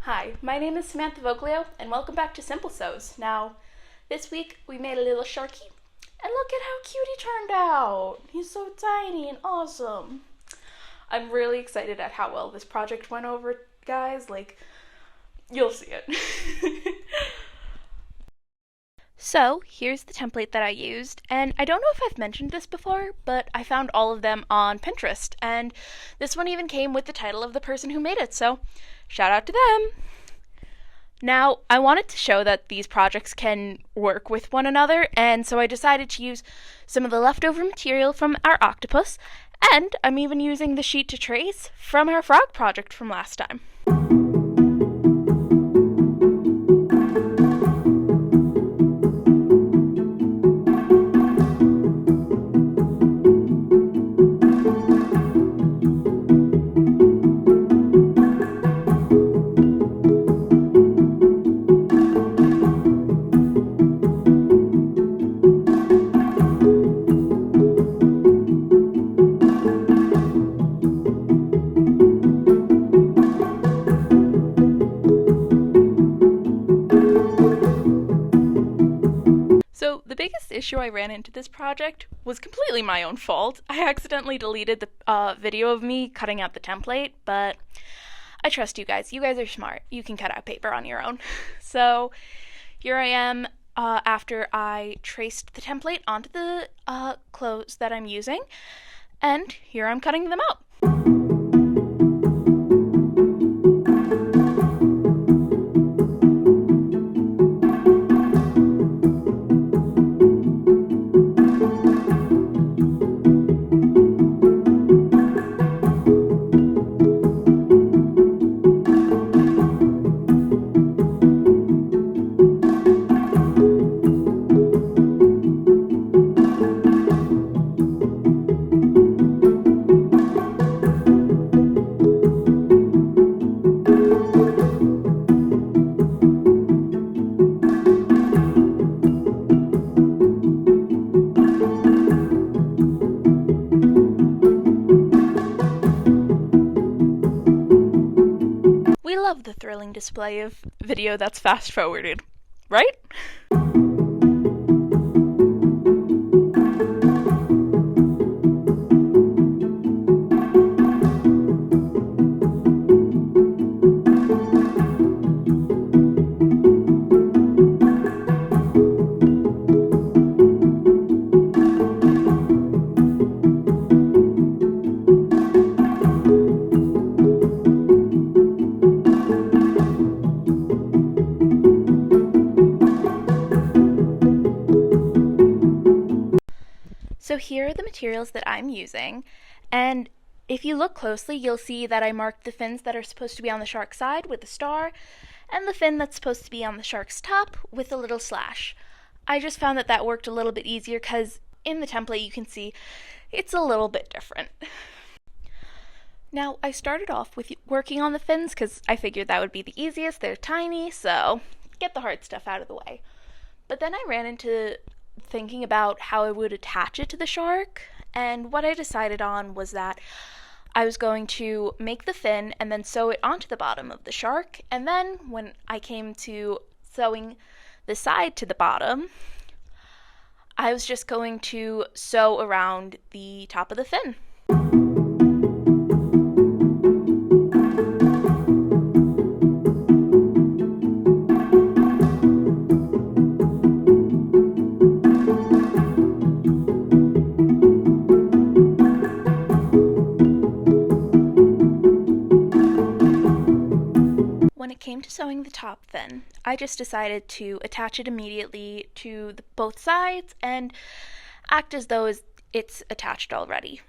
Hi, my name is Samantha Voglio, and welcome back to Simple Sews. Now, this week we made a little Sharkie, and look at how cute he turned out! He's so tiny and awesome. I'm really excited at how well this project went over, guys. You'll see it. So, here's the template that I used, and I don't know if I've mentioned this before, but I found all of them on Pinterest, and this one even came with the title of the person who made it, so shout out to them! Now, I wanted to show that these projects can work with one another, and so I decided to use some of the leftover material from our octopus, and I'm even using the sheet to trace from our frog project from last time. So the biggest issue I ran into this project was completely my own fault. I accidentally deleted the video of me cutting out the template, but I trust you guys. You guys are smart. You can cut out paper on your own. So here I am after I traced the template onto the clothes that I'm using, and here I'm cutting them out. We love the thrilling display of video that's fast forwarded, right? So here are the materials that I'm using, and if you look closely, you'll see that I marked the fins that are supposed to be on the shark's side with a star, and the fin that's supposed to be on the shark's top with a little slash. I just found that that worked a little bit easier because in the template you can see it's a little bit different. Now, I started off with working on the fins because I figured that would be the easiest. They're tiny, so get the hard stuff out of the way. But then I ran into thinking about how I would attach it to the shark, and what I decided on was that I was going to make the fin and then sew it onto the bottom of the shark, and then when I came to sewing the side to the bottom, I was just going to sew around the top of the fin. When it came to sewing the top fin, I just decided to attach it immediately to both sides and act as though it's attached already.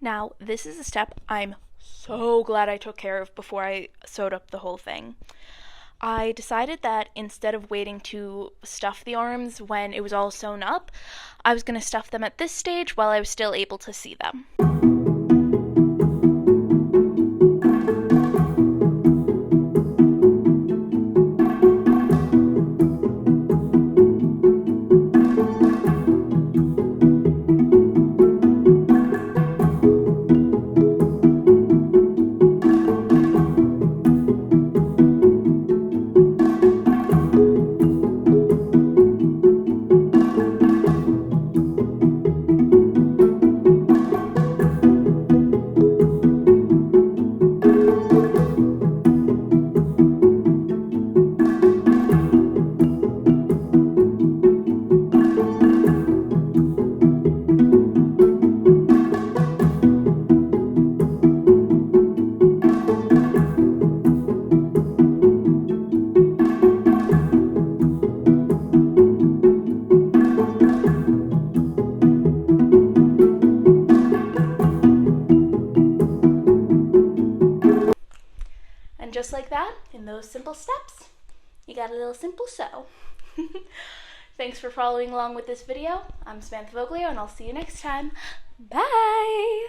Now, this is a step I'm so glad I took care of before I sewed up the whole thing. I decided that instead of waiting to stuff the arms when it was all sewn up, I was going to stuff them at this stage while I was still able to see them. like that, in those simple steps, you got a little simple sew. Thanks for following along with this video. I'm Samantha Voglio, and I'll see you next time. Bye!